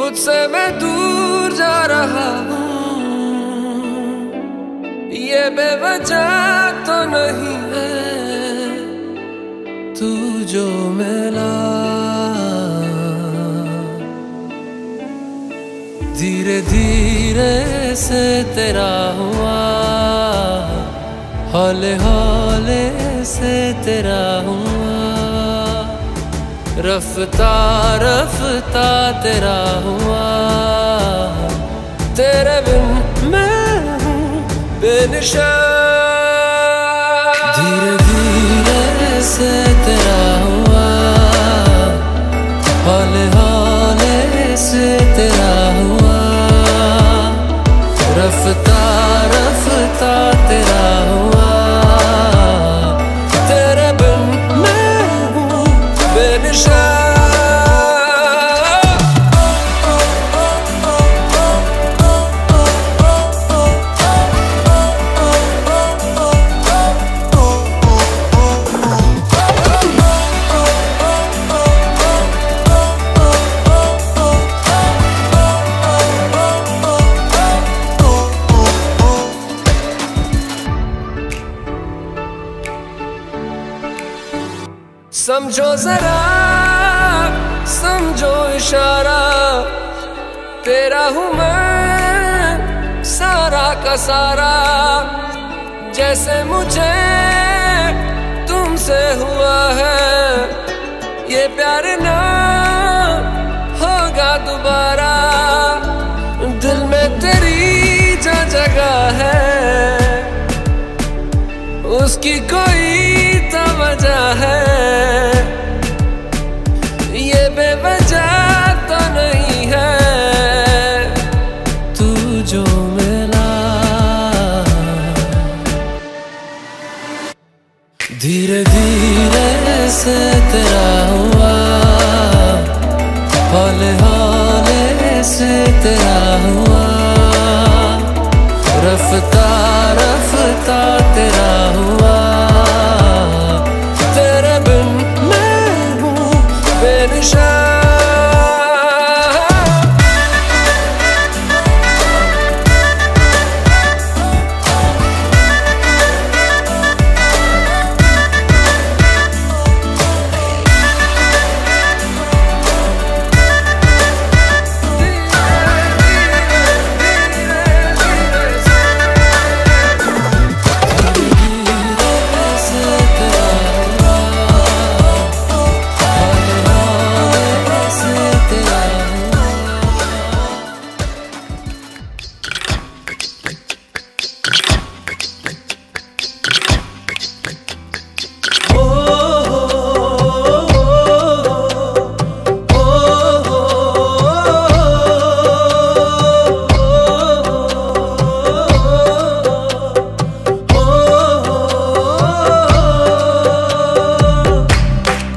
तुझसे मैं दूर जा रहा हूँ, ये बेवजह तो नहीं है तू जो मिला। धीरे धीरे से तेरा हुआ, हौले हौले से तेरा हुआ, रफ्ता रफ्ता तेरा हुआ। तेरे बिन मैं हूँ बेनिशा। धीरे धीरे से तेरा हुआ, हौले हौले से तेरा हुआ, रफ्ता रफ्ता तेरा हुआ। तेरे बिन मैं हूँ बेनिशा। समझो जरा, समझो इशारा, तेरा हूँ मैं सारा का सारा। जैसे मुझे तुमसे हुआ है, ये प्यार ना होगा दोबारा। दिल में तेरी जो जगह है, उसकी कोई तो वजह है। ये बेवजह तो नहीं है तू जो मिला। धीरे धीरे से तेरा हुआ, हौले हौले से तेरा हुआ, रफ्ता रफ्ता तेरा हुआ। तेरे बिन मैं हूँ बेनिशा।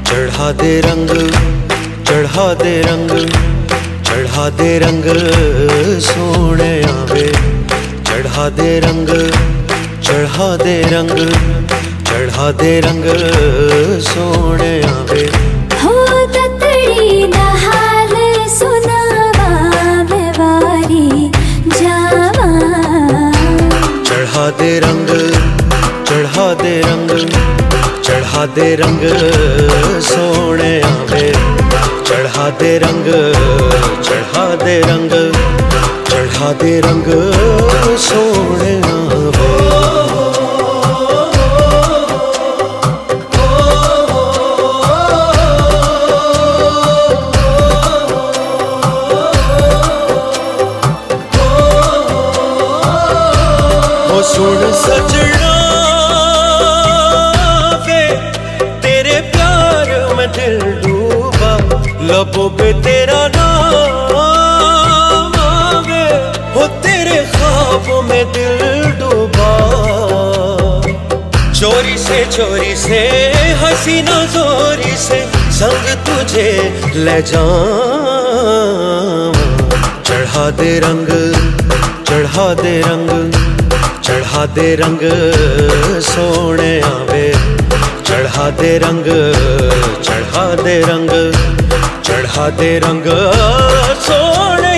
चढ़ा दे रंग, चढ़ा दे रंग, चढ़ा दे रंग सोने आवे। चढ़ा दे रंग, चढ़ा दे रंग, चढ़ा दे रंग सोने आवे। हो ततड़ी दा हाल सुनावा मैं वारी जावा। चढ़ा दे रंग, चढ़ा दे रंग, चढ़ा दे रंग सोने आवे। चढ़ा दे रंग, चढ़ा दे रंग, चढ़ा दे रंग सोने आवे। ओ सुन सजना दिल डूबा, लबों पे तेरा नाम आवे। हो तेरे ख्वाबों में दिल डूबा, चोरी से हसीना जोरी से संग तुझे ले जाऊं। चढ़ा दे रंग, चढ़ा दे रंग, चढ़ा दे रंग सोने आवे। चढ़ा दे रंग, चढ़ा दे रंग, चढ़ा दे रंग सोने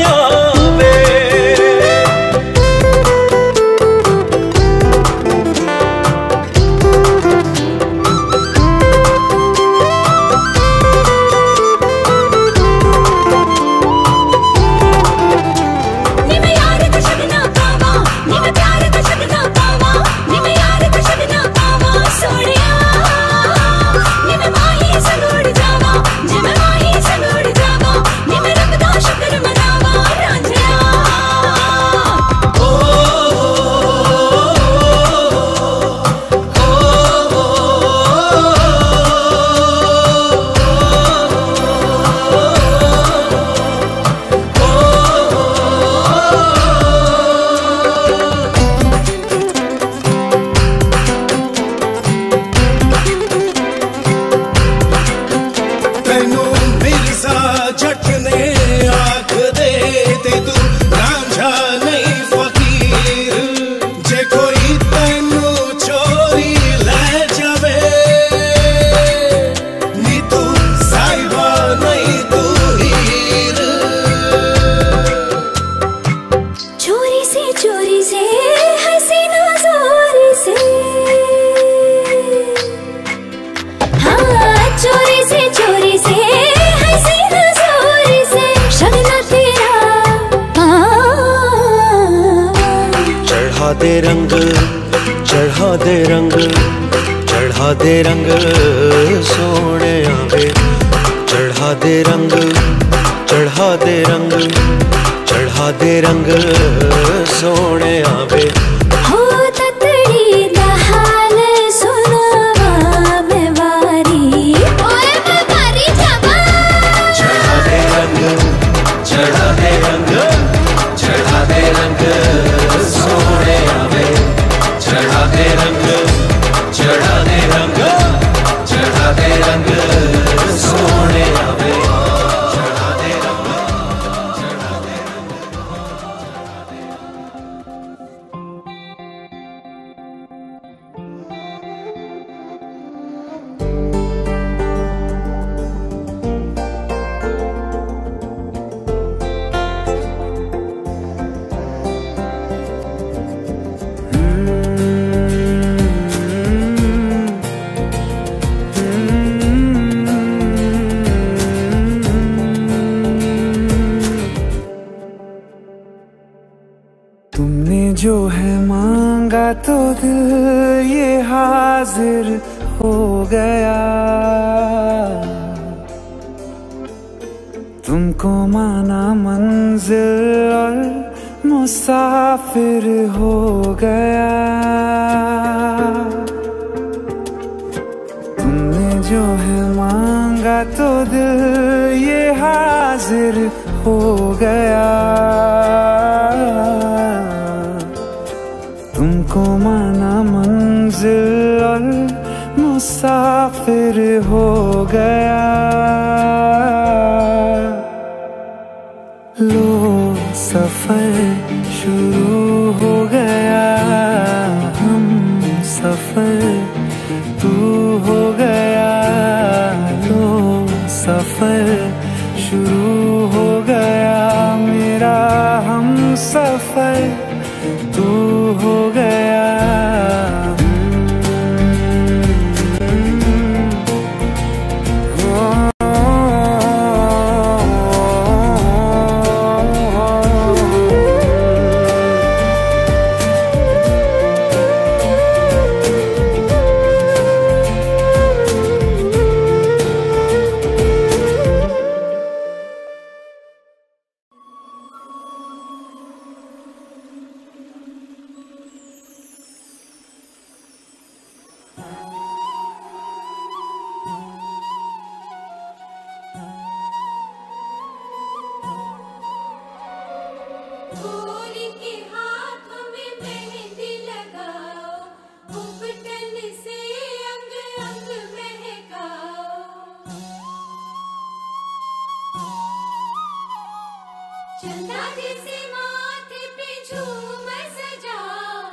दे रंग, चढ़ा दे रंग, चढ़ा दे रंग सोने आवे, चढ़ा दे रंग, चढ़ा दे रंग, चढ़ा दे रंग सोने आवे। हो ततड़ी दा हाल सुनावा मैं वारी, ओए मैं वारी जावा। चढ़ा दे रंग, चढ़ा दे रंग, चढ़ा दे रंग सोने आवे, चढ़ा दे रंग, चढ़ा दे रंग, चढ़ा दे रंग सोने आवे, चढ़ा दे रंग, चढ़ा दे तुमने जो है मांगा तो दिल ये हाजिर हो गया, तुमको माना मंजिल और मुसाफिर हो गया। तुमने जो है मांगा तो दिल ये हाजिर हो गया, तुमको माना मंजिल और मुसाफिर हो गया। लो सफर शुरू हो गया, हम सफर तू हो गया। लो सफर शुरू हो गया, मेरा हम सफर तू हो गया। गोरी के हाथ में मेहंदी लगाओ, घुंघटन से अंग अंग महकाओ। चंदा जैसे माथे पे झूमर सजाओ,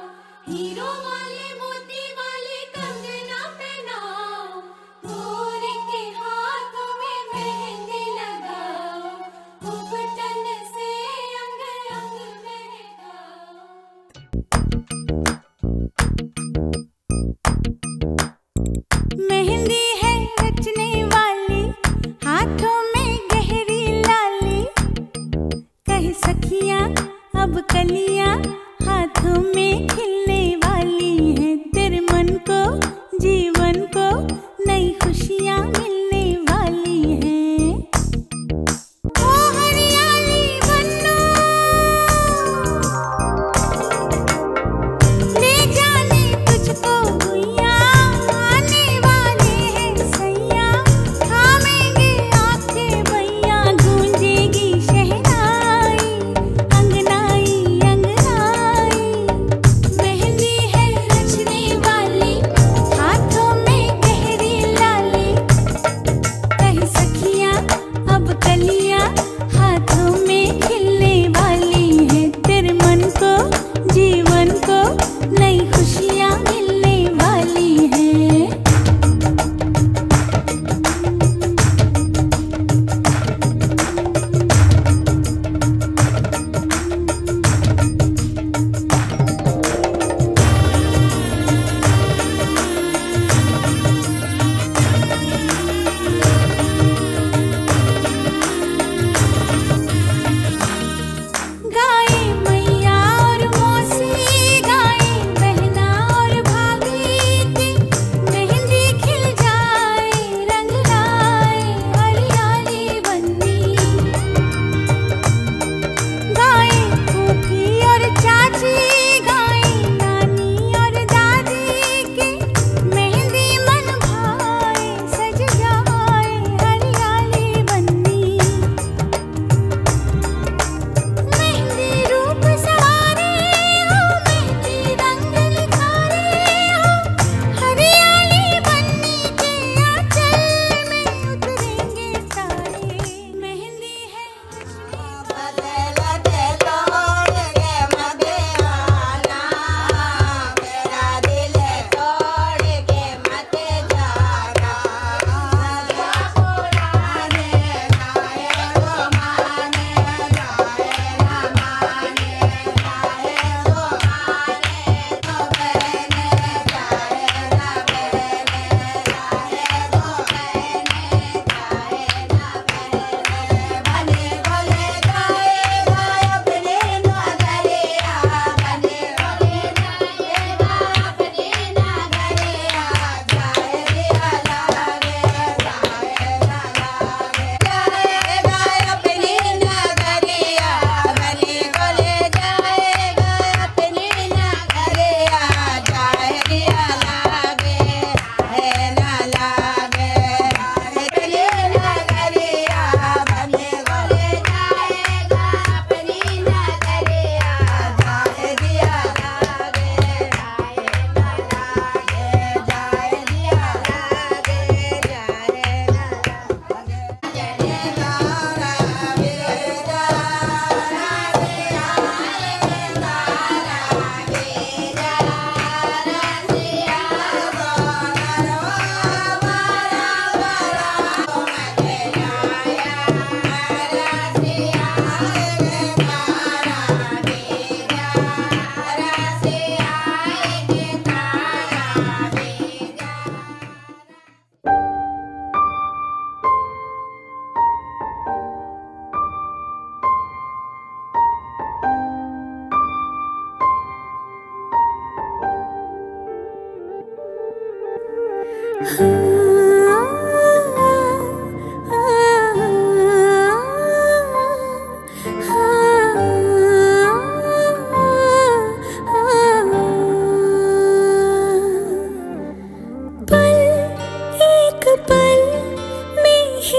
हीरो वाले मोती वाले कंगना पहनाओ। गोरी के हाथ में मेहंदी लगाओ, घुंघटन से अंग अंग महकाओ। मेहंदी है रचने वाली, हाथों में गहरी लाली, कह सखियां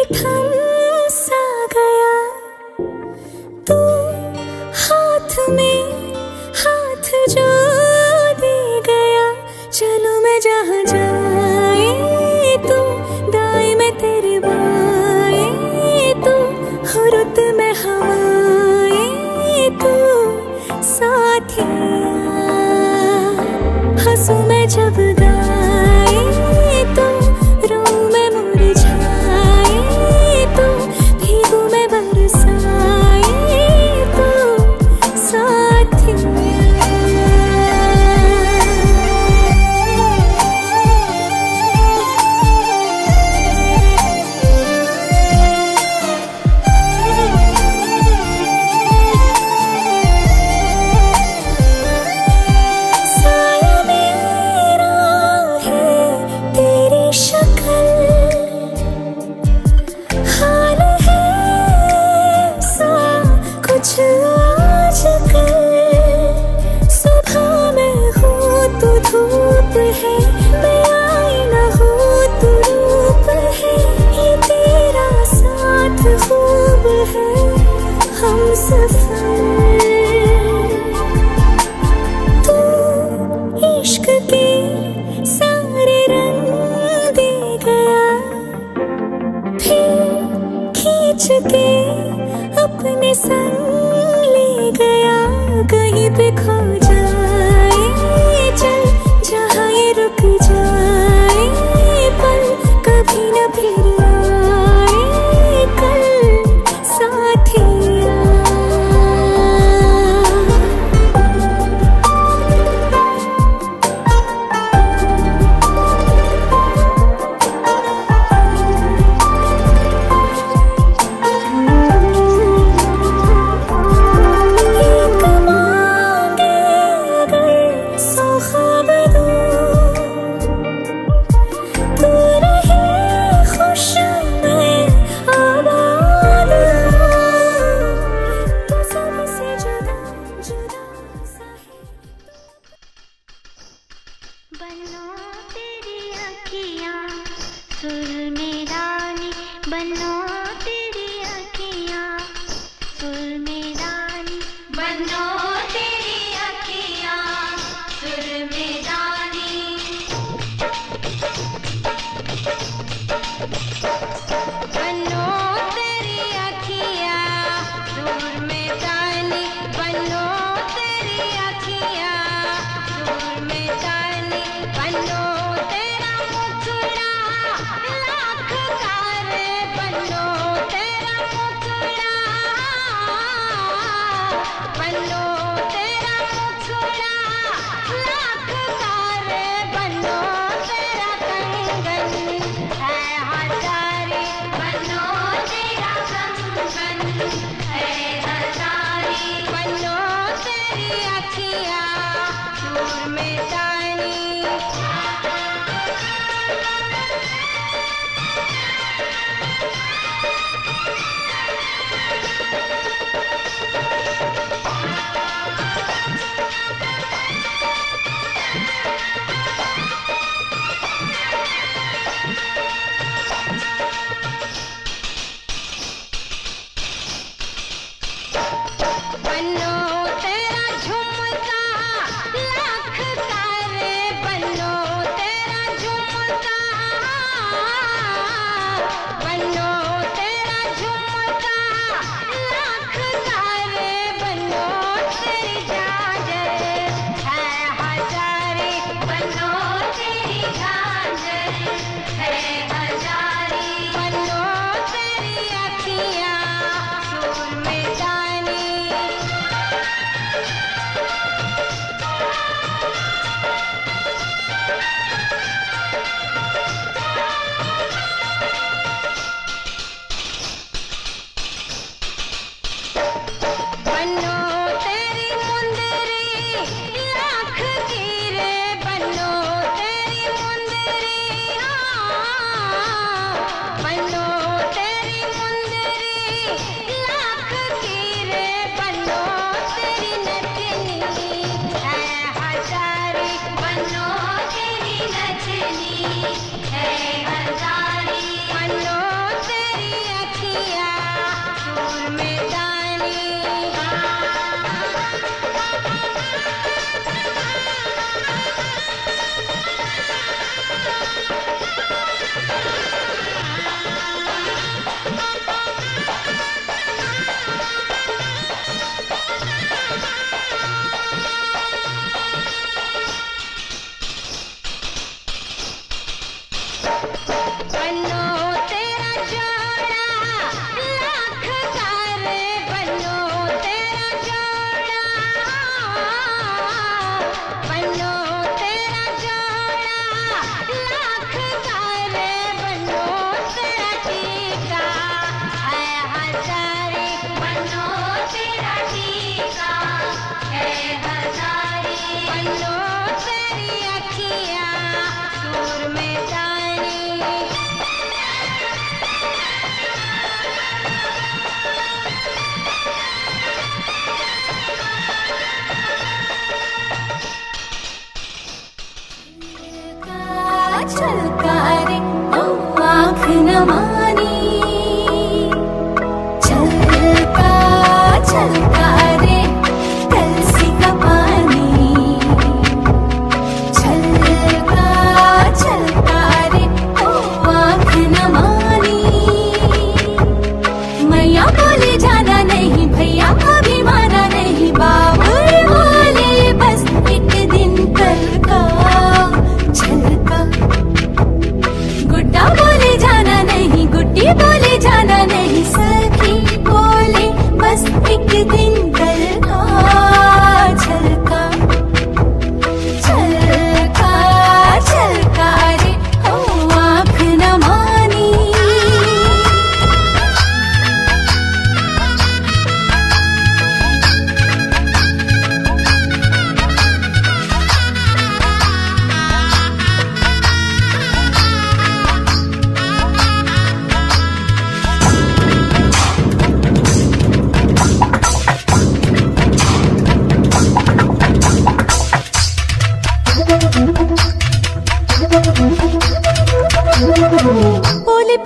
थम सा गया तू हाथ में हाथ जो दे गया। चलो मैं जहाँ जाए तू दाएं में तेरे बाएं तू हो रुत में हवाएं तू साथिया। हंसू मैं जब गाए तो रो मैं मुरझाए तो भीगू मैं बरसाए तो साथिया। अपने संग ले गया कहीं पे खो जाए चल जहाँ ये रुक जाए पल कभी न फिर आए कल साथिया। बनो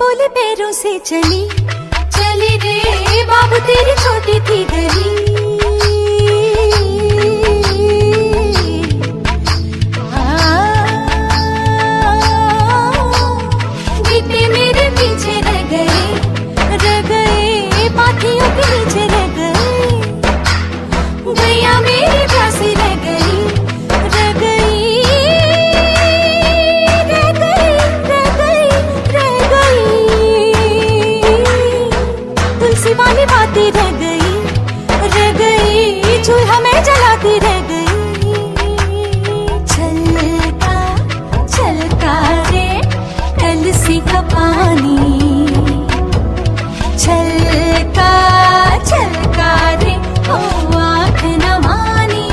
बोले पैरों से चली चली रे बाबू तेरी छोटी थी गली। गीते मेरे पीछे रह गए पाथियों के नीचे रह गए। गैया मेरी प्यासी रह गई तुलसी वाली बातें रह गई चूल्हा में जलाती रह गई। छलका रे तुलसी का पानी छलका रे ओ आँख न मानी।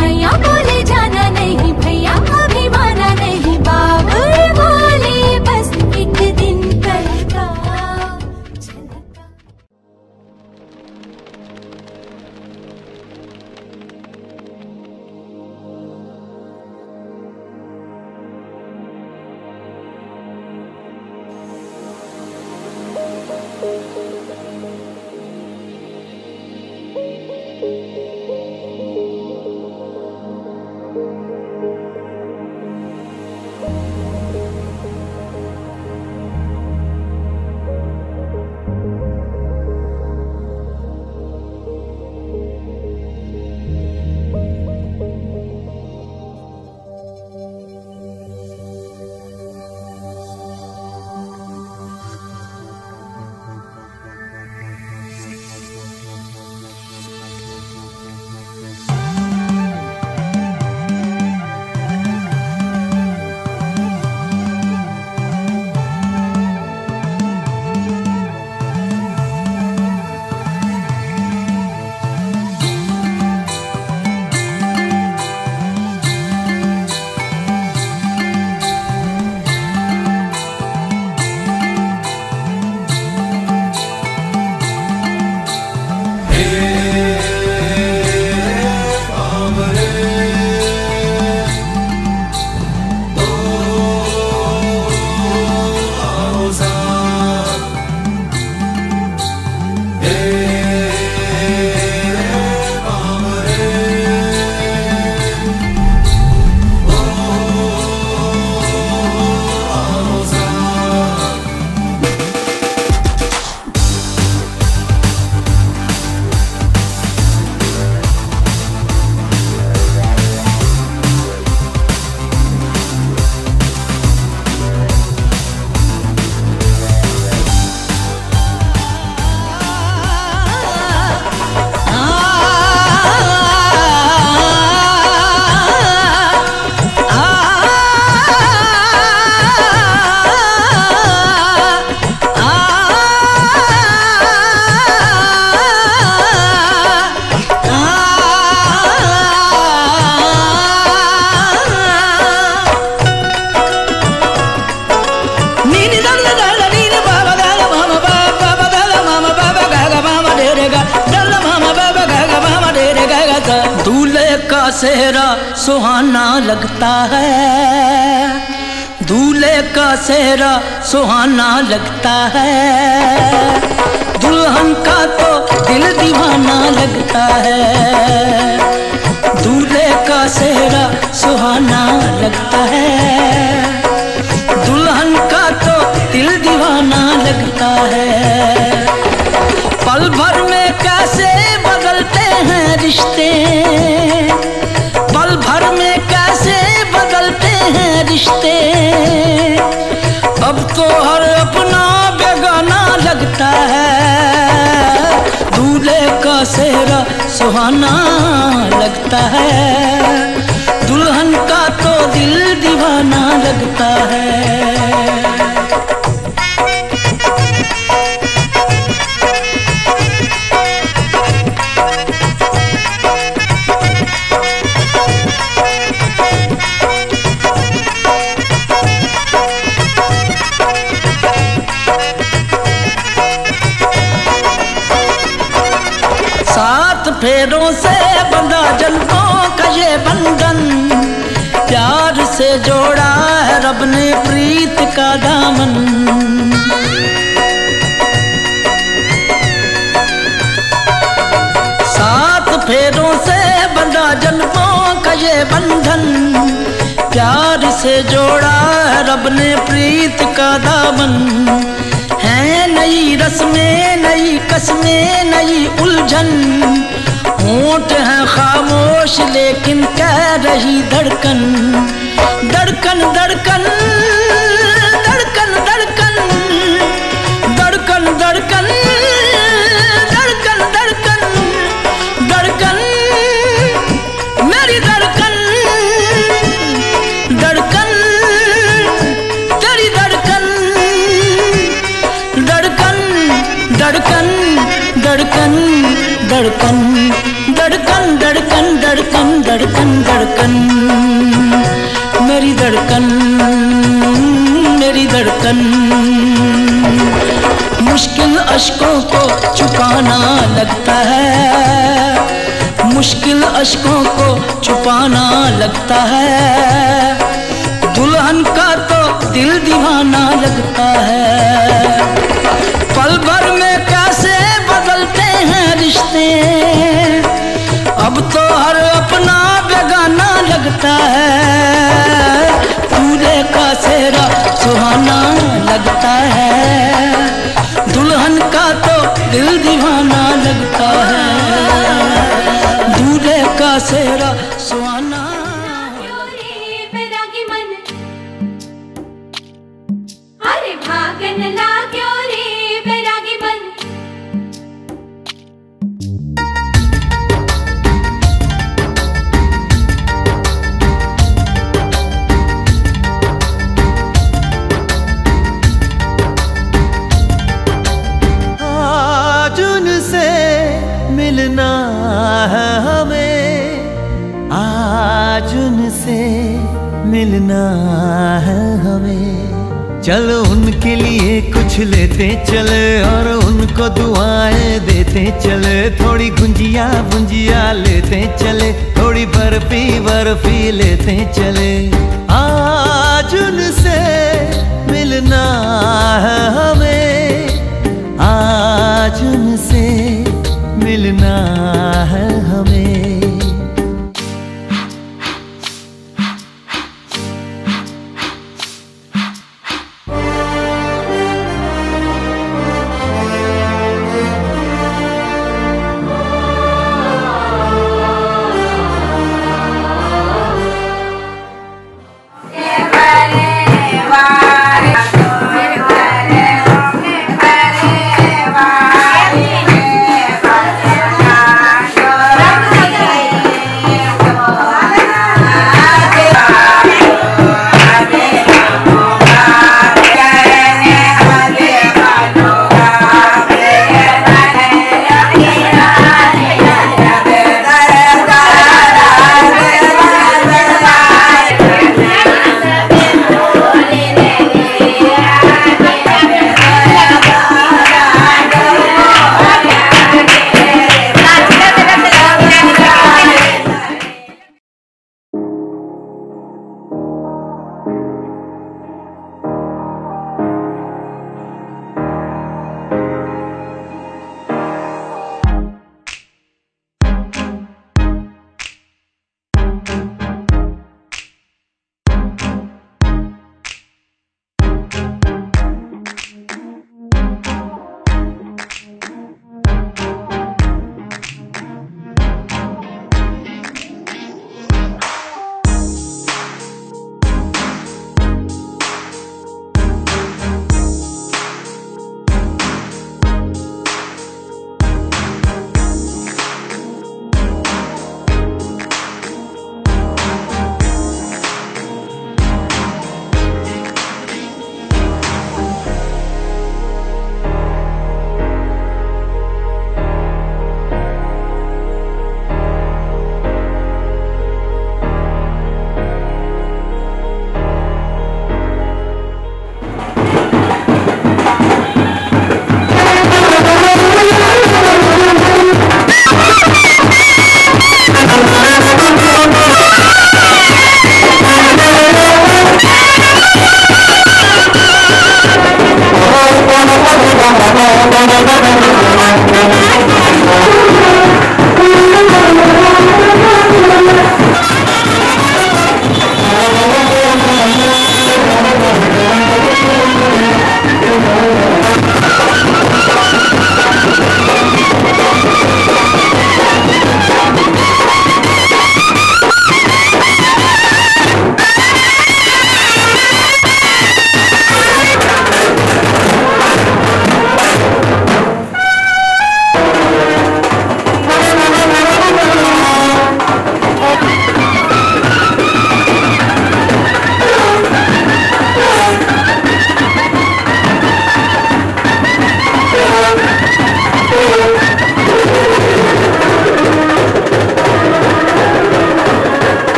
मैया बोले जाना नहीं भैया अभी माना नहीं। बाबुल बोले बस एक दिन कल का छलका। सेहरा सुहाना लगता है, दूल्हे का सेहरा सुहाना लगता है, दुल्हन का तो दिल दीवाना लगता है। दूल्हे का सेहरा सुहाना लगता है, दुल्हन का तो दिल दीवाना लगता है। पल भर में कैसे बदलते हैं रिश्ते, पल भर में कैसे बदलते हैं रिश्ते, अब तो हर अपना बेगाना लगता है। दूल्हे का सेहरा सुहाना लगता है, दुल्हन का तो दिल दीवाना लगता है। फेरों से बंधा जन्मों का ये बंधन, प्यार से जोड़ा है रब ने प्रीत का दामन। सात फेरों से बंधा जन्मों का ये बंधन, प्यार से जोड़ा है रब ने प्रीत का दामन। है नई रस्में, नई कस्में, नई उलझन, होंठ है खामोश लेकिन कह रही धड़कन। धड़कन धड़कन धड़कन धड़कन धड़कन धड़कन धड़कन धड़कन धड़कन मेरी धड़कन। धड़कन तेरी धड़कन। धड़कन धड़कन धड़कन धड़कन धड़कन धड़कन धड़कन धड़कन धड़कन मेरी धड़कन मेरी धड़कन। मुश्किल अश्कों को छुपाना लगता है, मुश्किल अश्कों को छुपाना लगता है। दुल्हन का तो दिल दीवाना लगता है। पल भर में कैसे बदलते हैं रिश्ते, अब तो हर अपना बेगाना लगता है। दूल्हे का सेहरा सुहाना लगता है, दुल्हन का तो दिल दीवाना लगता है। दूल्हे का सेहरा सुहाना। क्यों रे बैरागी मन, अरे भागन ला क्यों रे बैरागी मन। आज उनसे मिलना है हमें, आज उनसे मिलना है हमें। चलो उनके लिए कुछ लेते चले और उनको दुआएं देते चले। थोड़ी गुंजिया गुंजिया लेते चले, थोड़ी बर्फी बर्फी लेते चले। आज उनसे मिलना है हमें, आज उनसे मिलना है हमें। बने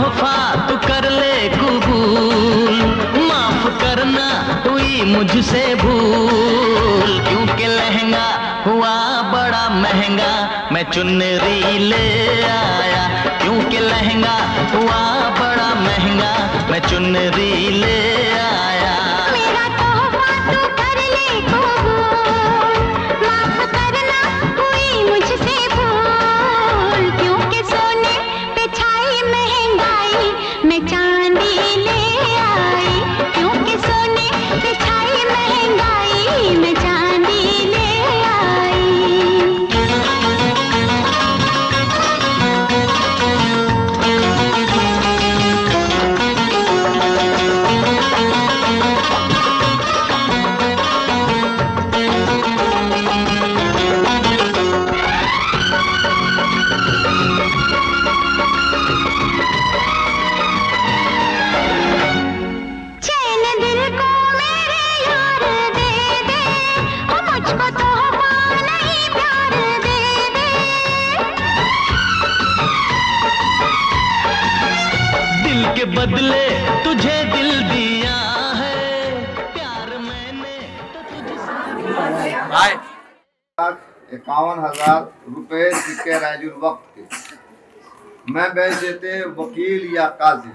तोहफा तू कर ले कबूल, माफ करना हुई मुझसे भूल, क्योंकि लहंगा हुआ बड़ा महंगा मैं चुनरी ले आया, क्योंकि लहंगा हुआ बड़ा महंगा मैं चुनरी ले आया। मेरा तोहफा तू कर ले कबूल, माफ करना हुई मुझसे भूल, क्योंकि सोने पे छाई महंगाई मैं चांदी ले आई, क्योंकि सोने पे छाई महंगाई मैं चांदी ले आई। चैन दिल को मेरे यार दे दे, ओ मुझको तोहफा नहीं प्यार दे दे। दिल के बदले तुझे दिल दिया है, प्यार मैंने तो तुझसे। 51,000 रुपए सिक्के राजुल वक्त के मैं बेच देते वकील या काजी।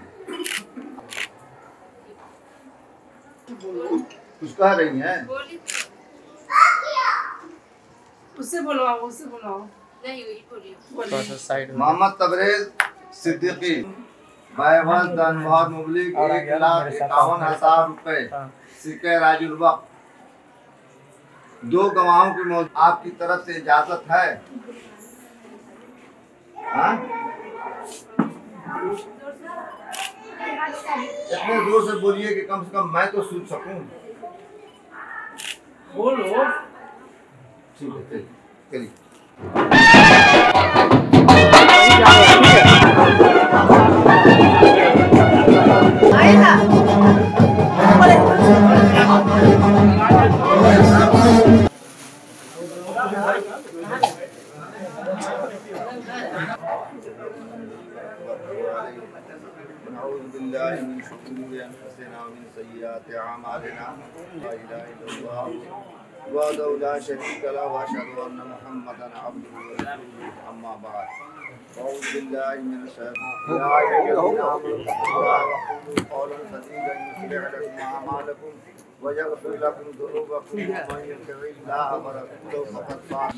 कुछ कह रही हैं? उससे बोलवाओ, उससे बोलवाओ। नहीं बोलिए। मोहम्मद तबरेज सिद्दीकी बैवज दनमोहर मुबलिक 1,51,000 रुपए सिक्के राजुल वक्त। 2 गवाहों की मौत आपकी तरफ से इजाजत है? हाँ? इतने जोर से बोलिए कि कम से कम मैं तो सुन सकूं। बोलो। ठीक है, चलिए चलिए। नऊज़ु बिल्लाहि मिन शुरूरि अनफुसिना व मिन सय्यिआति अअमालिना। ला इलाहा इल्लल्लाह वहदहु ला शरीका लहु व अशहदु अन्न मुहम्मदन अब्दुहु व रसूलुहु। अम्मा बाद। अऊज़ु बिल्लाहि मिनश शैतानिर रजीम। या अय्युहल्लज़ीना आमनू क़ूलू क़ौलन सदीदन युस्लिह लकुम अअमालकुम व यग़फिर लकुम ज़ुनूबकुम व मन युति'इल्लाह व रसूलहु फ़क़द फ़ाज़।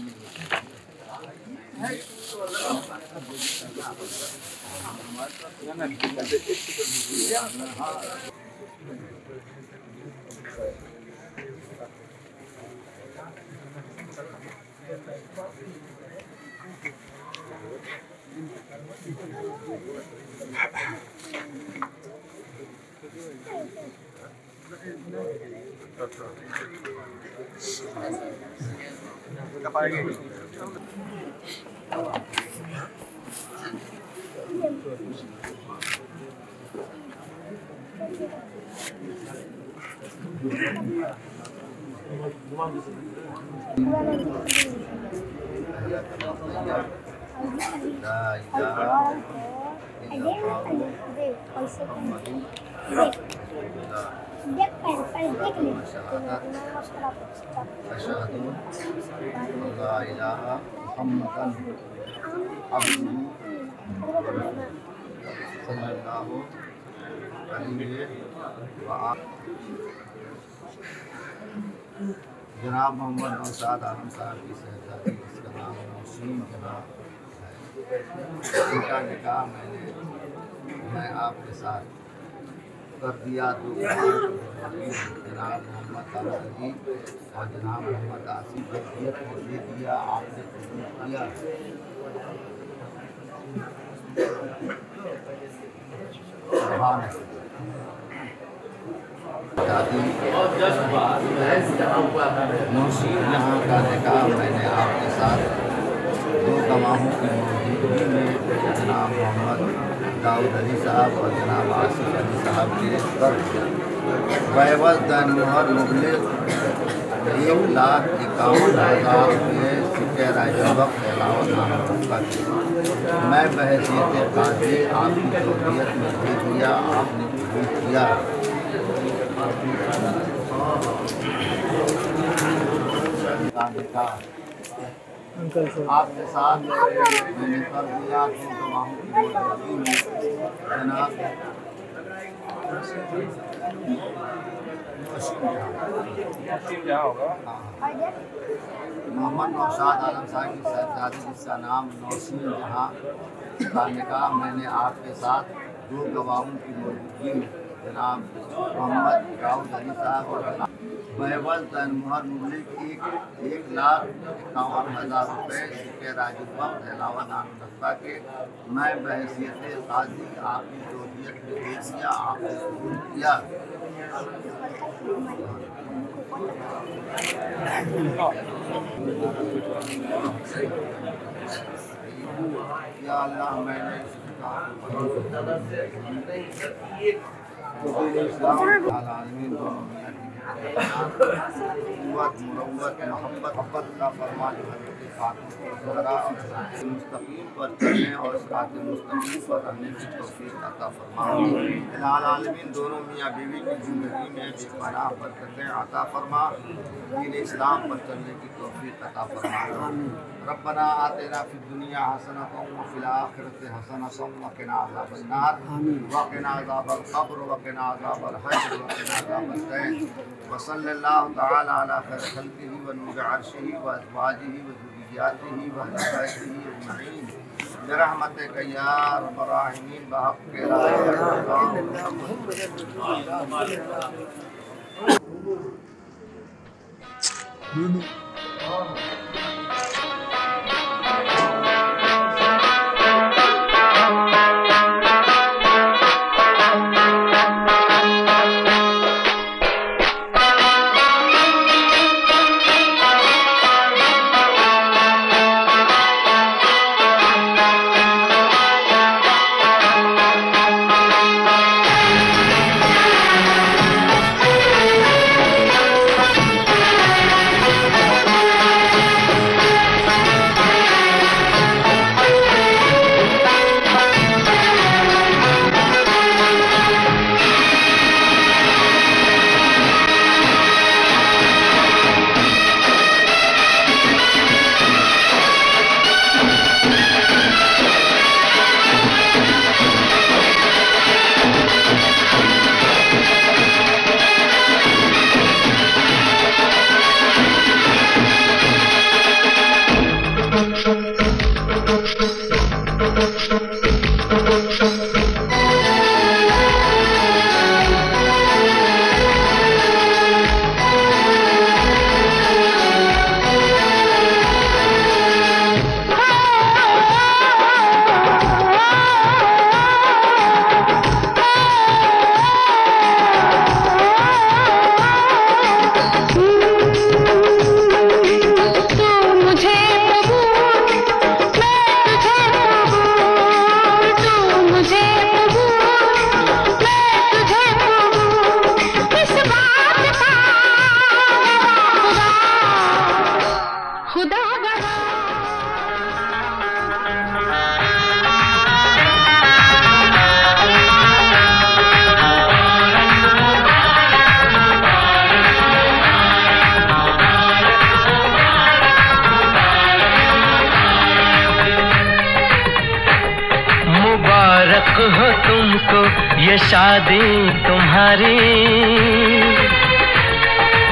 जनाब मोहम्मद नौशाद आलम साहब की शहजादी जिसका नाम नौशीन जनाब है, इनका निकाह मैं आपके साथ कर दिया। तो जनाब मोहम्मद तारजी और जनाब मोहम्मद आसिफ वसीयत को दे दिया, आपने कबूल किया। नौशीन जहाँ का निकाह मैंने आपके साथ 2 गवाहों की मौजूदगी में जनाब मोहम्मद दाऊद अली साहब और जनाब आसिफ अली साहब के कर दिया। बैवज दनमोहर मुबलिग 1,51,000 रुपये सिक्के राजुल वक्त मैं बहैसियत काजी आपकी तौफीक में दे दिया, आपने कबूल किया। आपके साथ मैंने कर दिया तो गवाहों की मौजूदगी में जनाब मोहम्मद नौशाद आलम साहब की साहबजादी जिसका नाम नौशीन जहाँ का निकाह मैंने आपके साथ दो गवाहों की मौजूदगी में जनाब मोहम्मद दाऊद अली साहब और जनाब महवल तनमुहर मुबलिक 1,51,000 रुपये के राजिब वक्त अलावा नाम नस्बा के मैं बहैसियत काजी आपकी तौफीक में दे दिया, आपने कबूल किया। या अल्लाह मैंने मोहब्बत का फरमान मुस्तकीम पर चलने और सिरात मुस्तकीम पर रहने की तौफीक अता फरमा। आलमीन दोनों मियाँ बीवी की ज़िंदगी में बेपनाह बरकतें अता फरमा, दीन इस्लाम पर चलने की तौफीक अता फरमा। रब्बना आतिना फिद दुनिया हसनतन व फिल आखिरति हसनतन व क़िना अज़ाबन नार व क़िना अज़ाबल क़ब्र व क़िना अज़ाबल हश्र व क़िना अज़ाबल दैन व सल्लल्लाहु तआला अला खैर खल्क़िही व नूर अर्शिही व अज़वाजिही व ज़ुर्रिय्यातिही व अहली बैतिही अजमईन बिरहमतिक या अरहमर राहिमीन बहक़्क़ि ला इलाहा इल्लल्लाह। हो तुमको ये शादी तुम्हारी,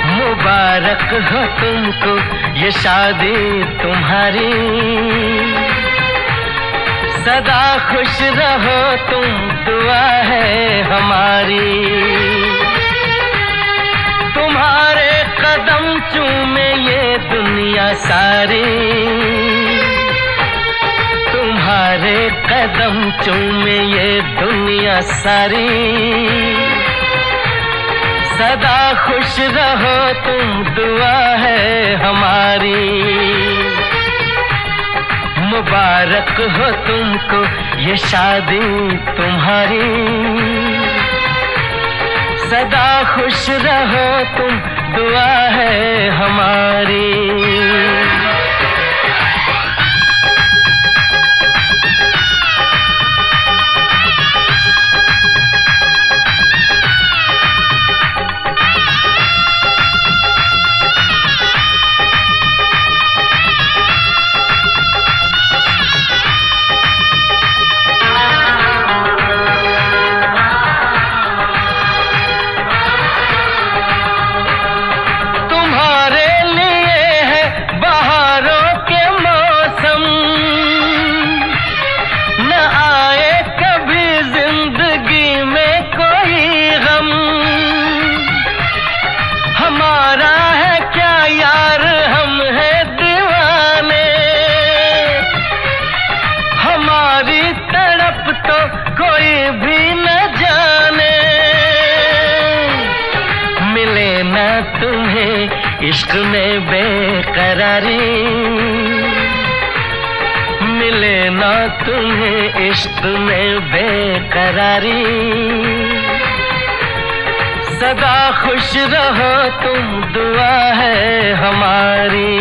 मुबारक हो तुमको ये शादी तुम्हारी। सदा खुश रहो तुम, दुआ है हमारी। तुम्हारे कदम चूमे ये दुनिया सारी, तुम्हारे कदम चूमे ये दुनिया सारी। सदा खुश रहो तुम, दुआ है हमारी। मुबारक हो तुमको ये शादी तुम्हारी। सदा खुश रहो तुम, दुआ है हमारी। कोई भी न जाने, मिले न तुम्हें इश्क में बेकरारी, मिले ना तुम्हें इश्क में बेकरारी। सदा खुश रहो तुम, दुआ है हमारी।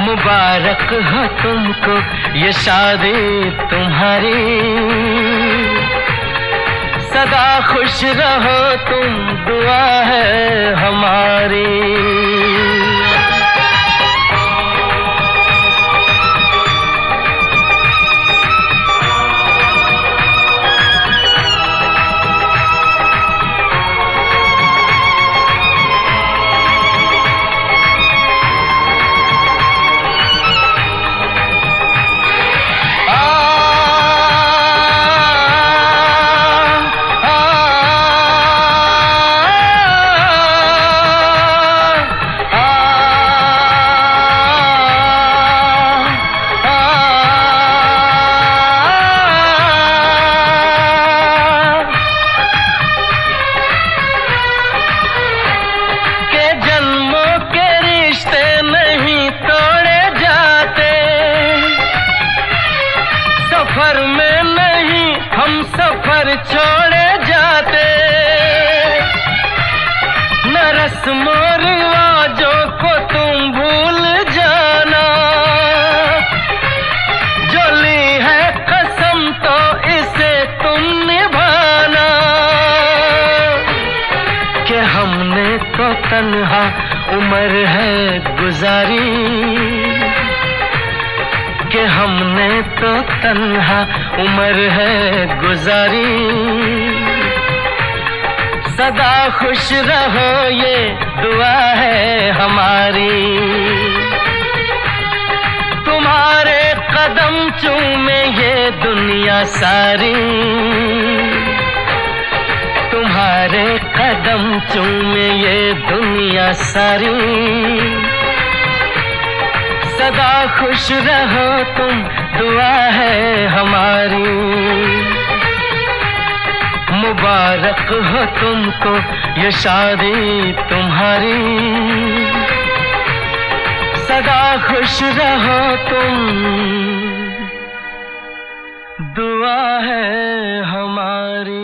मुबारक हो तुमको ये शादी तुम्हारी। सदा खुश रहो तुम, दुआ है हमारी। सफर में नहीं हम सफर छोड़े जाते, न रस्मों रिवाजों को तुम भूल जाना। जो ली है कसम तो इसे तुम निभाना। कि हमने तो तन्हा उम्र है गुजारी, कि हमने तो तन्हा उम्र है गुजारी। सदा खुश रहो ये दुआ है हमारी। तुम्हारे कदम चूमे ये दुनिया सारी, तुम्हारे कदम चूमे ये दुनिया सारी। सदा खुश रहो तुम, दुआ है हमारी। मुबारक हो तुमको ये शादी तुम्हारी। सदा खुश रहो तुम, दुआ है हमारी।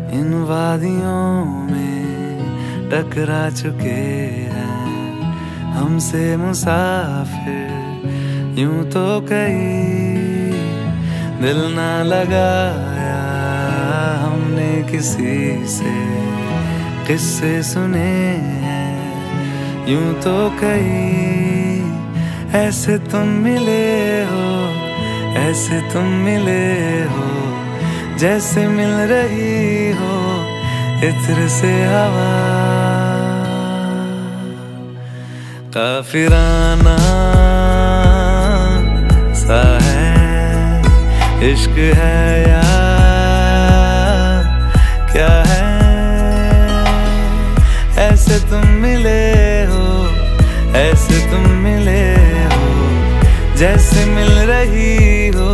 इन वादियों में टकरा चुके हैं हमसे मुसाफिर। यूं तो कहीं दिल ना लगाया हमने किसी से, किस्से सुने हैं यूं तो कहीं। ऐसे तुम मिले हो, ऐसे तुम मिले हो, जैसे मिल रही हो इत्र से हवा। काफिराना सा है इश्क है या क्या है। ऐसे तुम मिले हो, ऐसे तुम मिले हो, जैसे मिल रही हो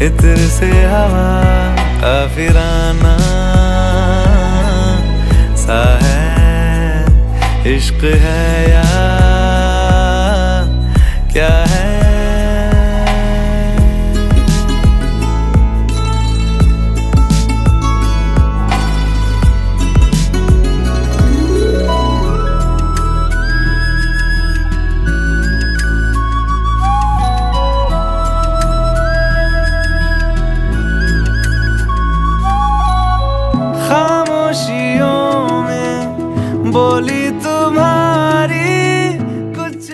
इत्र से हवा। काफिराना सा है इश्क है या क्या है। खामोशियों में बोली तुम्हारी कुछ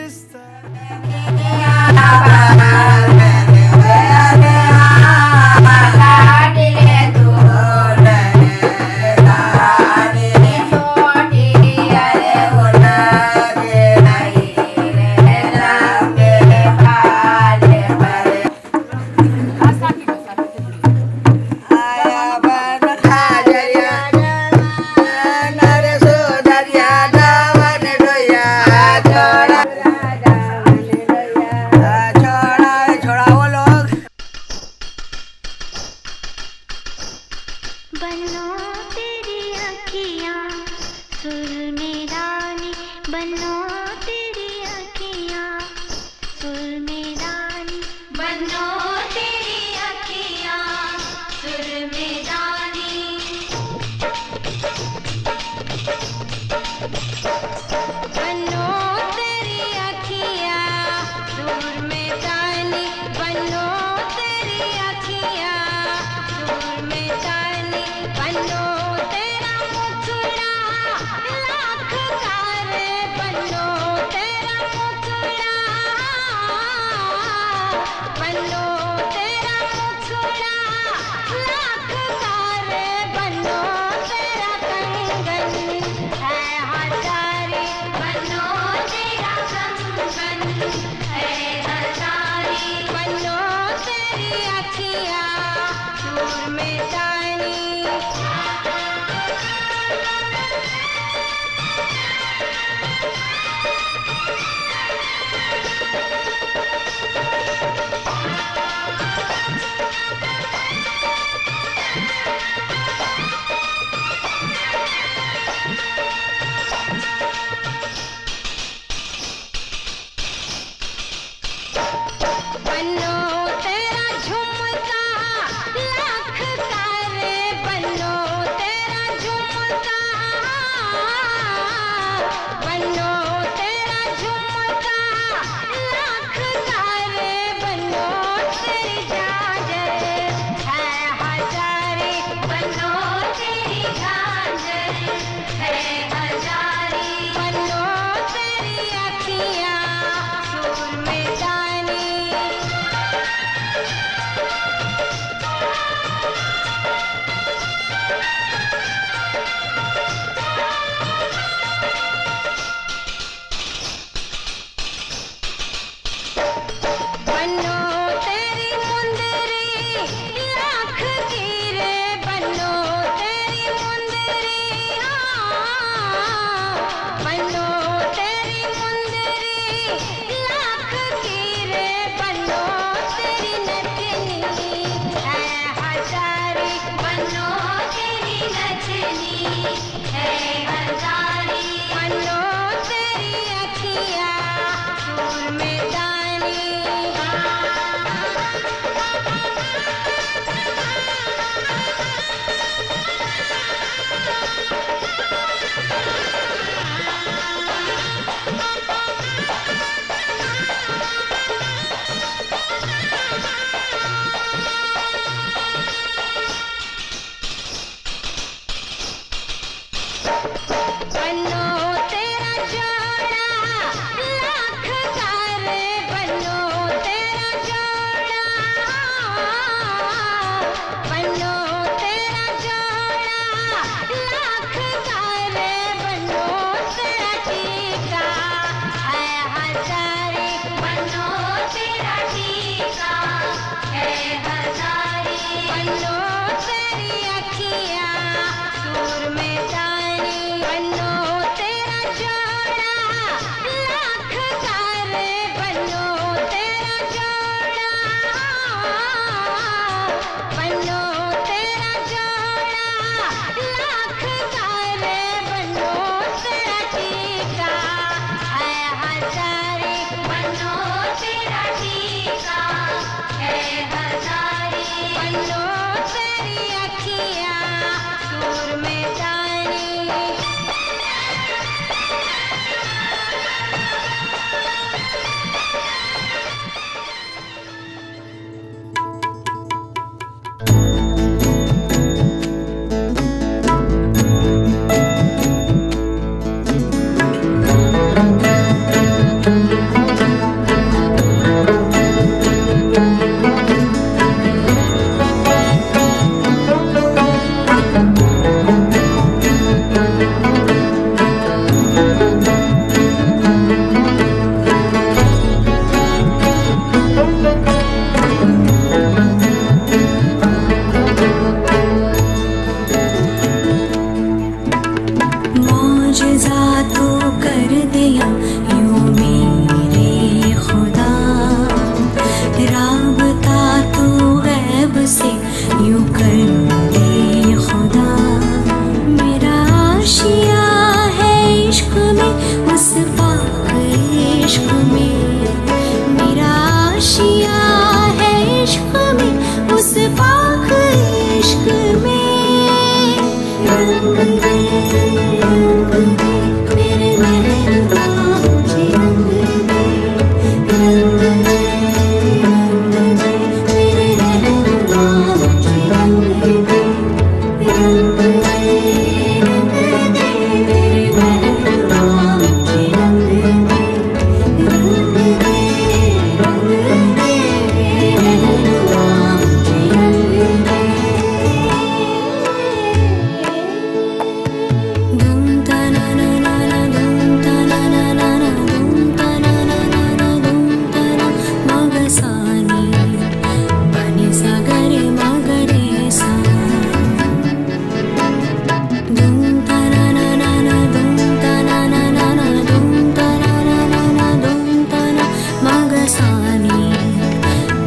सानी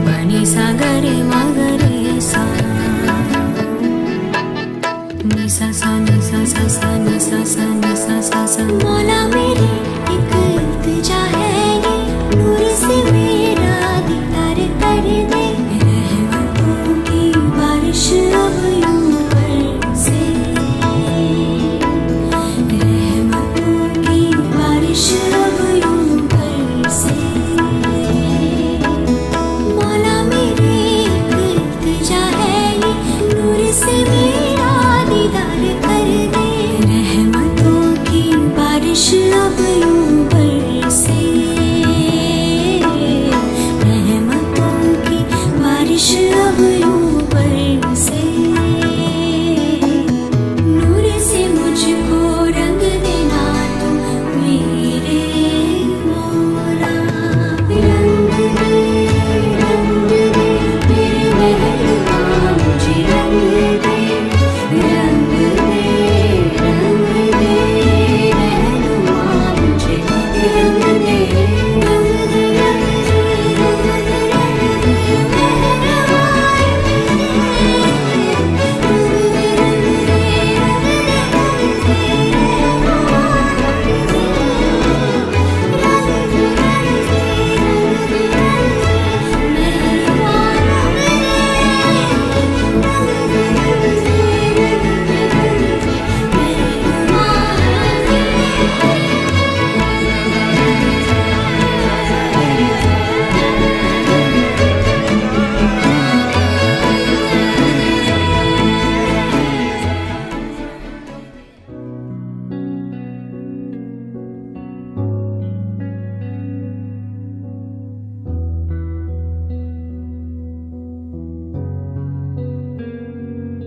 बनी सा गरे मगरे सा नि सा सा नि सा सा सा नि सा सा नि सा सा सा। मौला मेरी एक इल्तिजा है ये, नूर से मेरा दीदार कर दे, रहमतों की बारिश अब यूं बरसे, रहमतों की बारिश अब यूं बरसे। मौला मेरी एक इल्तिजा है ये, नूर से मेरा दीदार कर दे, रहमतों की बारिश अब यूं बरसे, रहमतों की बारिश अब यूं बरसे। नूर से मुझको रंग देना तुम मेरे मौला, रंग दे मेरे मेहरबान मुझे रंग दे, रंग दे रहनुमा मुझे रंग दे,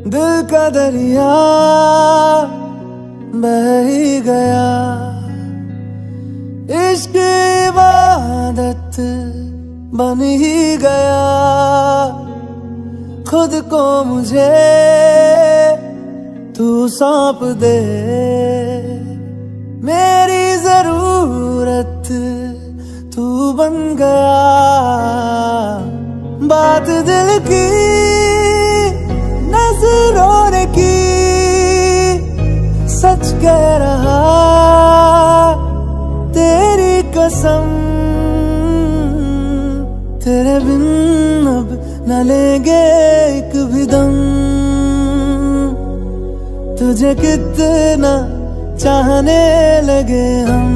दिल का दरिया बह ही गया, इश्क इबादत बन ही गया, खुद को मुझे तू सौंप दे, मेरी जरूरत तू बन गया। बात दिल की नजरों ने की, सच कह रहा तेरी कसम, तेरे बिन अब न लेंगे एक भी दम, तुझे कितना चाहने लगे हम,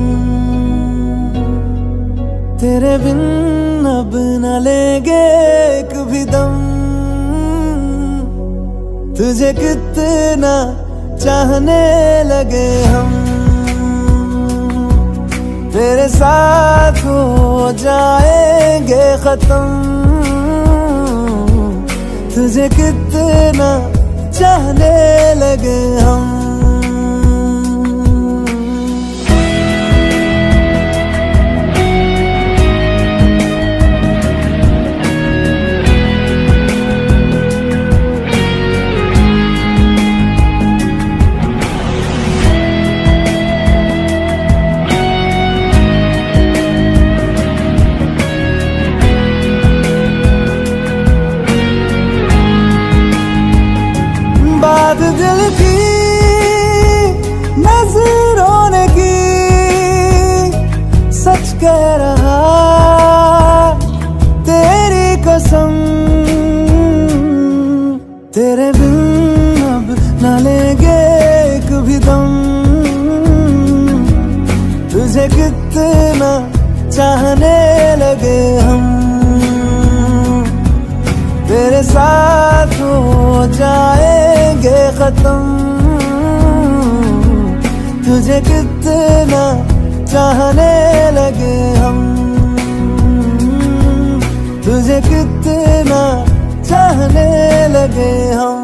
तेरे बिन अब न लेंगे एक भी दम, तुझे कितना चाहने लगे हम, तेरे साथ हो जाएंगे खत्म, तुझे कितना चाहने लगे हम। बात दिल की नजरों ने की, सच कह रहा तेरी कसम, तेरे बिन अब न लेंगे एक भी दम, तुझे कितना चाहने लगे हम, तेरे साथ हो जाएंगे खत्म, तुझे कितना चाहने लगे हम, तुझे कितना चाहने लगे हम।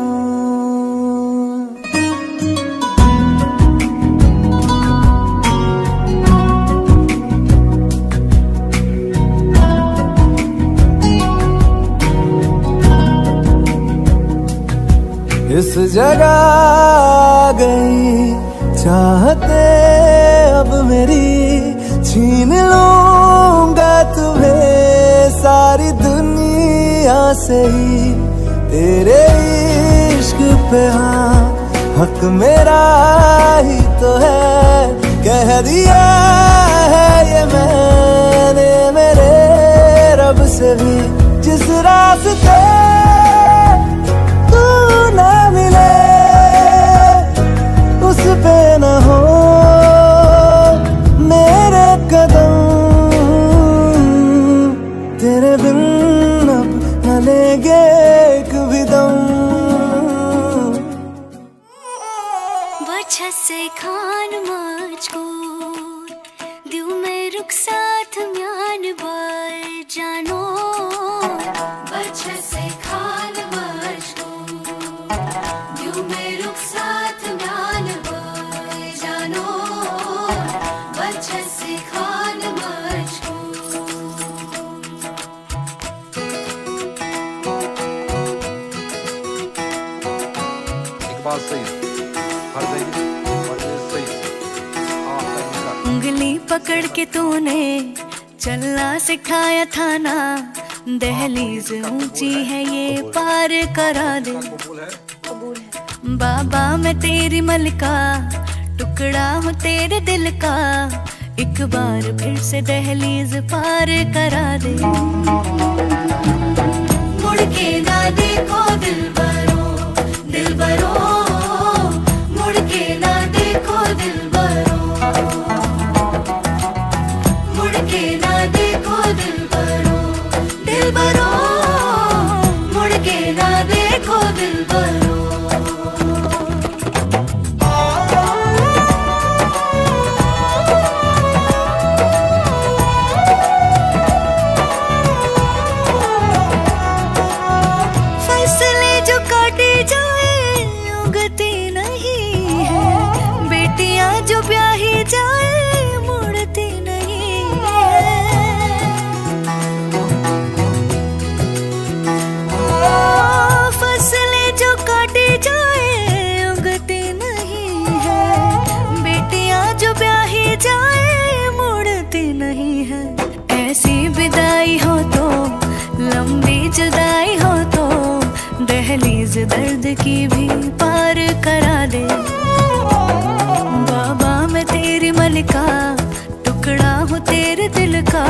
इस जगह आ गई चाहते अब मेरी, छीन लूंगा तुम्हें से ही तेरे इश्क पे, हाँ हक मेरा ही तो है, कह दिया है ये मैंने मेरे रब से भी। जिस रास्ते तू ना मिले उस पे न हो मेरे कदम, तेरे बिन अब न लेंगे एक भी दम। बच्चा से खान मजबूर दिल में रुक साथ म्यान बार जानो, बच्चा से खान मजबूर दिल में रुक साथ म्यान बार जानो, बच्चा से खान उंगली पकड़ के तूने चलना सिखाया था ना, दहलीज ऊंची है ये पार करा दे। बाबा मैं तेरी मलका, टुकड़ा हूँ तेरे दिल का, एक बार फिर से दहलीज पार करा दे। मुड़ के ना देखो दिलबरो, दिलबरो मुड़ के ना देखो दिलबरो, मुड़ के ना देखो दिलबरो, दिलबरो मुड़ के ना देखो दिलबरो। फसलें जो काटी जाए उगती नहीं है, बेटियां जो ब्याही जाए मुड़ती नहीं है। फसलें जो काटी जाए उगती नहीं है, बेटियां जो ब्याही जाए मुड़ती नहीं है। ऐसी विदाई हो तो लंबी जुदाई हो तो दहलीज दर्द की भी पार करा दे। बाबा मैं तेरी मलका, टुकड़ा हूँ तेरे दिल का,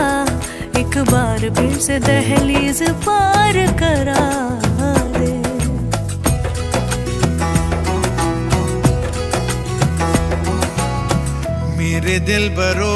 एक बार फिर से दहलीज पार करा दे। मेरे दिल बरो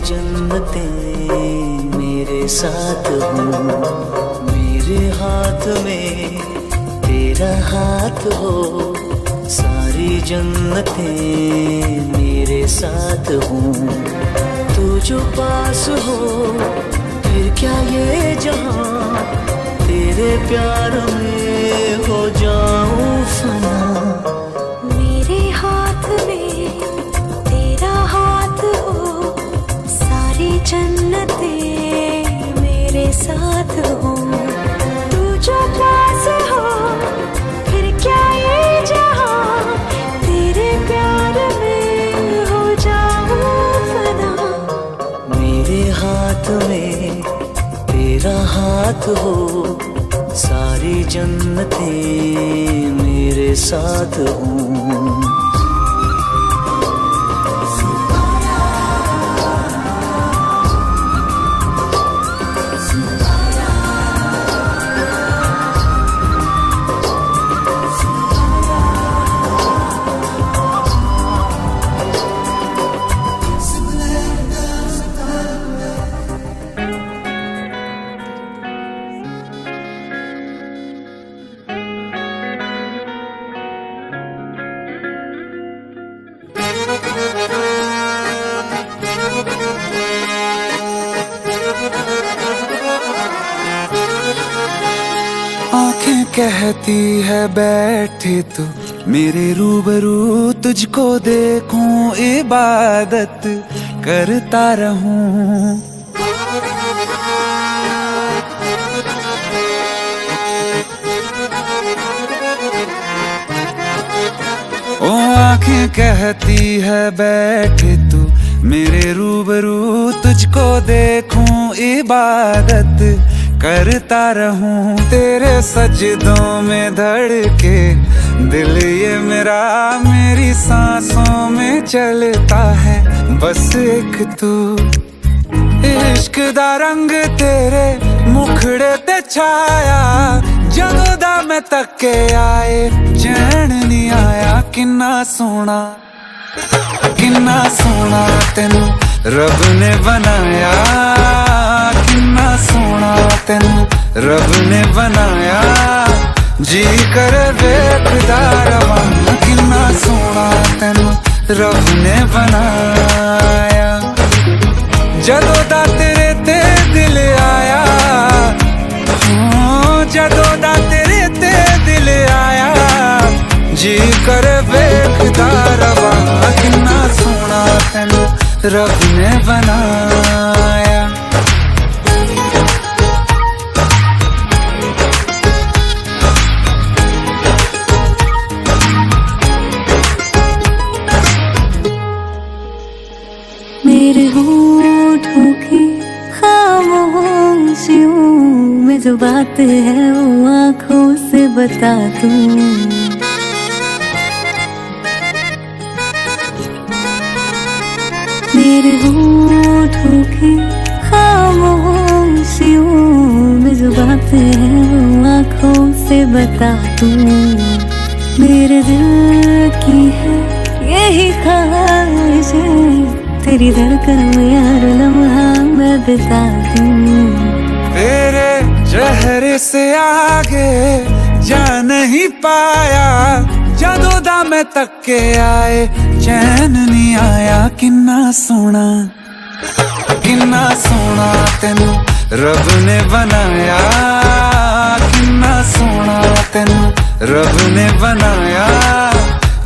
जन्नतें मेरे साथ हों, मेरे हाथ में तेरा हाथ हो, सारी जन्नतें मेरे साथ हों। तू जो पास हो फिर क्या ये जहां, तेरे प्यार में हो जाऊं फना। मेरे हाथ में तेरा हाथ हो, सारी जन्नतें मेरे साथ हो। तू जो पास हो फिर क्या ये जहां, तेरे प्यार में हो जाऊं फना। मेरे हाथ में तेरा हाथ हो, सारी जन्नतें मेरे साथ हों। आंखें कहती है बैठे तो मेरे रूबरू, तुझको देखूं इबादत करता रहूं। ओ आंखें कहती है बैठे तो मेरे रूबरू, तुझको देखूं इबादत करता रहूं। तेरे सजदों में धड़के दिल ये मेरा, मेरी सांसों में चलता है बस एक तू। इश्क दा रंग तेरे मुखड़े ते छाया, जदों दा मैं तके आए चैन नहीं आया। किन्ना सोना तेनू रब ने बनाया, किन्ना सोना तेनू रब ने बनाया। जी कर वेखदा रवां, किन्ना सोना तेनू रब ने बनाया। जदों दा तेरे ते दिल आया, जदों दा तेरे ते दिल आया। जी कर वेखदा रवां, किन्ना सोना तेनू रब ने बनाया। मेरे होठों की खामोशियों में जो बात है वो आँखों से बता दूं। मेरे होठों की खामोशियों में जो बात है वो आँखों से बता दूं। मेरे दिल की है यही ख्वाहिश है, तेरी धड़कन में हर लम्हा मैं बिता दूं। तेरे चेहरे से आगे जा नहीं पाया, जदों दा मैं तके आए चैन नहीं आया। किन्ना सोना तेनू रब ने बनाया, किन्ना सोना तेनू रब ने बनाया।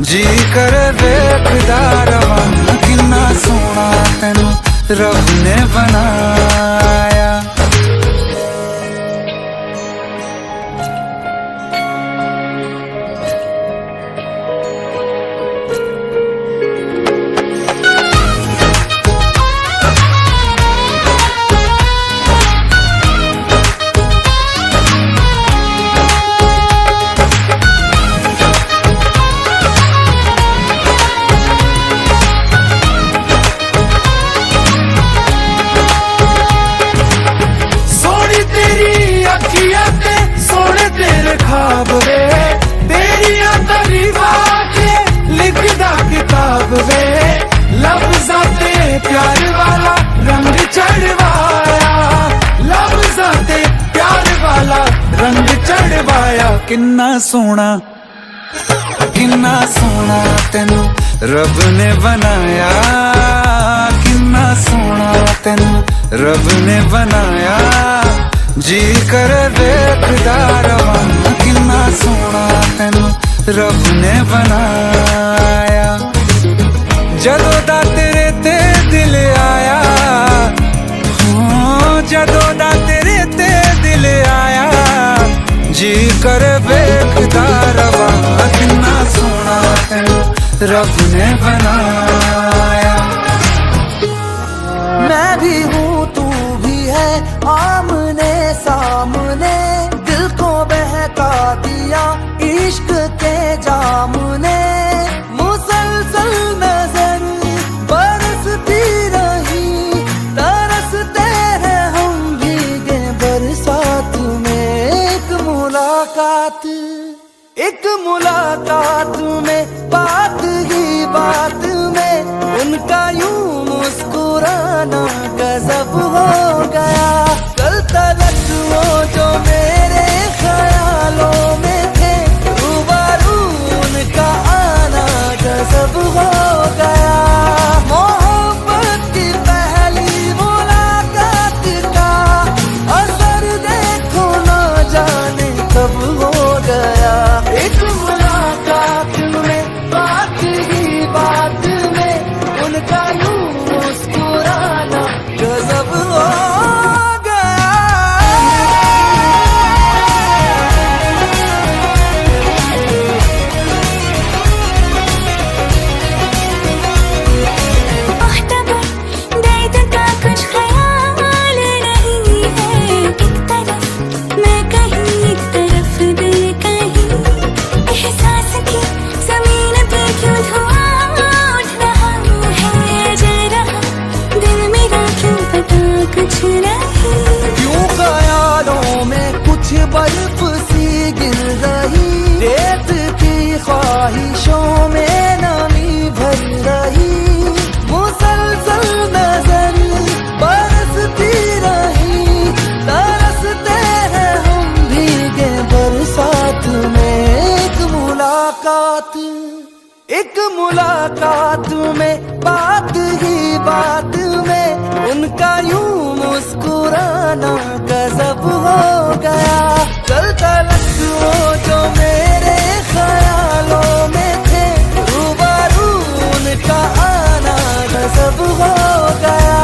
जी कर वेखदा रवां, किन्ना सोना तेनू रब ने बनाया। किन्ना सोना तेनू रब ने बनाया, किन्ना सोना तेनू रब ने बनाया, जी कर देखदा रवां, किन्ना सोना तेनू रब ने बनाया। जदों दा तेरे ते दिल आया, जदों दा तेरे ते दिल आया, जी कर देखदा रवां, किन्ना सोना तेनू रब ने बनाया। मैं भी हूँ तू भी है आमने सामने, दिल को बहका दिया इश्क के जाम ने, मुसलसल नजर बरसती रही, तरसते हैं हम भीगे बरसात में। एक मुलाकात में बात ही बात में उनका यूं मुस्कुराना गजब हो गया। कल तक वो जो मेरे ख्यालों में थे, रूबरू उनका आना गजब हो गया। मोहब्बत की पहली मुलाकात का असर देखो ना जाने कब हो गया। एक मुलाकात में बात ही बात में उनका यूं मुस्कुराना गजब हो गया। दर्द का कुछ ख्याल नहीं है, एक तरफ मैं कहीं एक तरफ दिल कहीं, एहसास की जमीन पे क्यों धुआं उठ रहा है, जल रहा दिल मेरा क्यों पता कुछ नहीं। क्यों ख्यालों में कुछ बर्फ सी गिर रही, रेत की ख्वाहिशों में नमी भर रही, मुसलसल नजर बरसती रही, तरसते हैं हम भीगे बरसात में। एक मुलाकात में बात ही बात में उनका यूं मुस्कुराना गजब हो गया। कल तक वो जो मेरे ख्यालों में थे, रूबरू उनका आना गजब हो गया।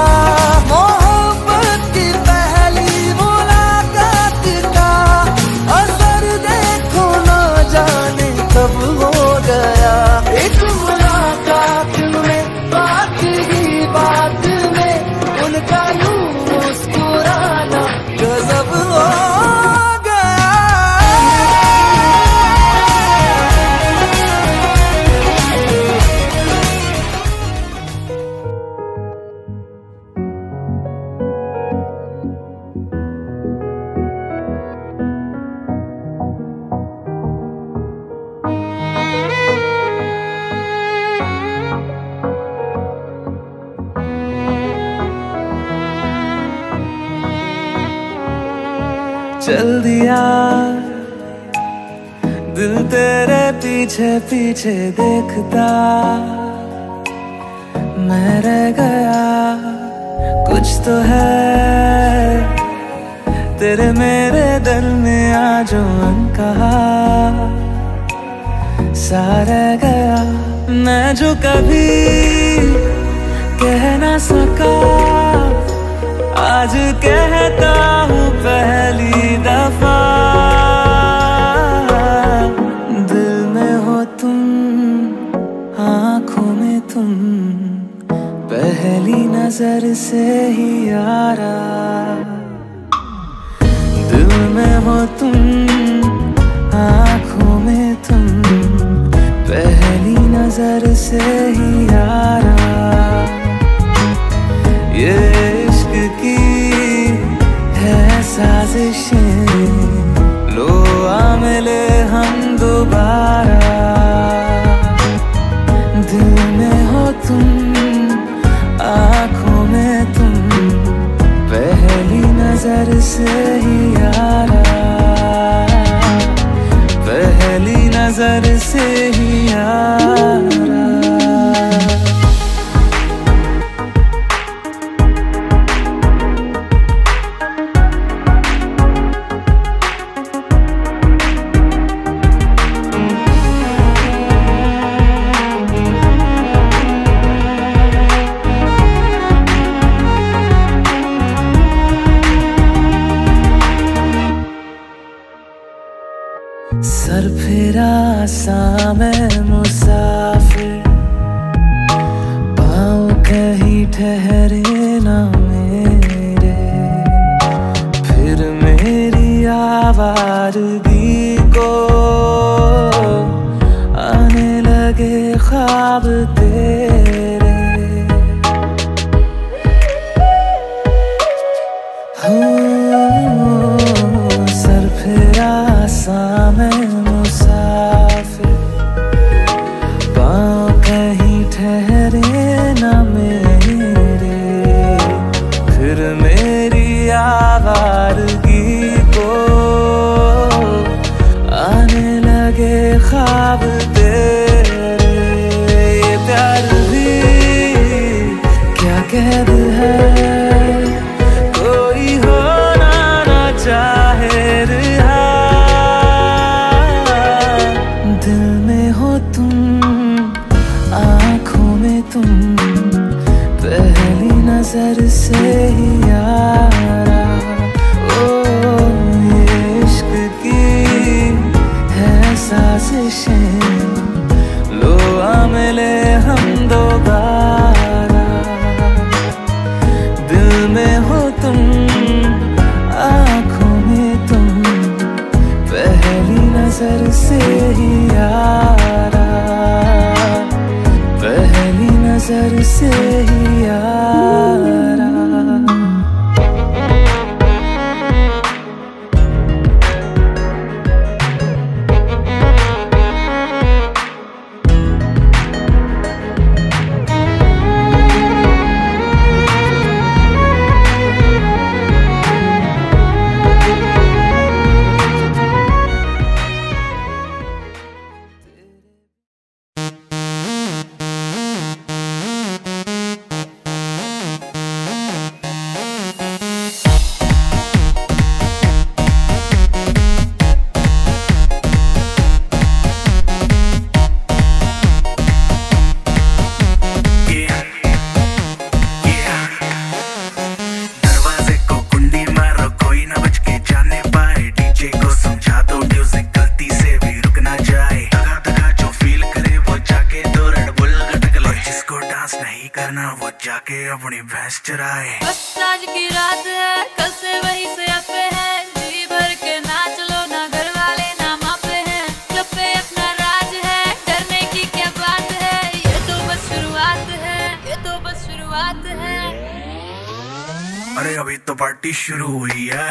मोहब्बत की पहली मुलाकात का असर देखो ना जाने कब हो गया। एक मुलाकात में बात ही बात में उनका यूं मुस्कुराना गजब हो गया। चल दिया दिल तेरे पीछे पीछे देखता, मैं रह गया कुछ तो है तेरे मेरे दरमियां जो अनकहा सा रह गया। मैं जो कभी कह ना सका आज कहता हूँ पहली दफा। दिल में हो तुम, आँखों में तुम, पहली नजर से ही यारा। दिल में हो तुम, आँखों में तुम, पहली नजर से ही यारा। ये इश्क की है साजिशें, लो आ मिले हम दोबारा। दिल में हो तुम, आँखों में तुम, पहली नजर से ही यारा, ठहरे ना मेरे, फिर मेरी आवारगी को आने लगे ख्वाब तेरे। सर फिरा सा मैं मुसाफिर, पाँव कहीं ठहरे ना मेरे, फिर मेरी आवारगी को आने लगे ख्वाब तेरे। ये प्यार भी क्या कैद है, कोई होना ना चाहे रिहा। दिल में हो तुम, आँखों में तुम, पहली नजर से ही यारा। ओ ये इश्क की है साजिशें, लो आ मिले हम दोबारा। दिल में हो तुम, आँखों में तुम, पहली नजर से ही यारा, पहली नजर से ही यारा। अपनी भैंस चराए। बस आज की रात है, कल से वही से अपे है, जी भर के नाच लो, ना घर वाले ना मापे हैं, क्लब पे अपना राज है, डरने की क्या बात है, ये तो बस शुरुआत है, ये तो बस शुरुआत है। अरे अभी तो पार्टी शुरू हुई है।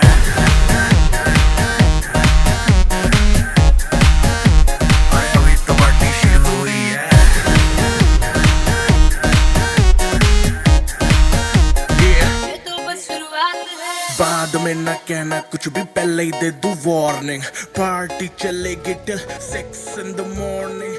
बाद में ना कहना कुछ भी, पहले ही दे दूं वार्निंग। पार्टी चलेगी till 6 in the morning।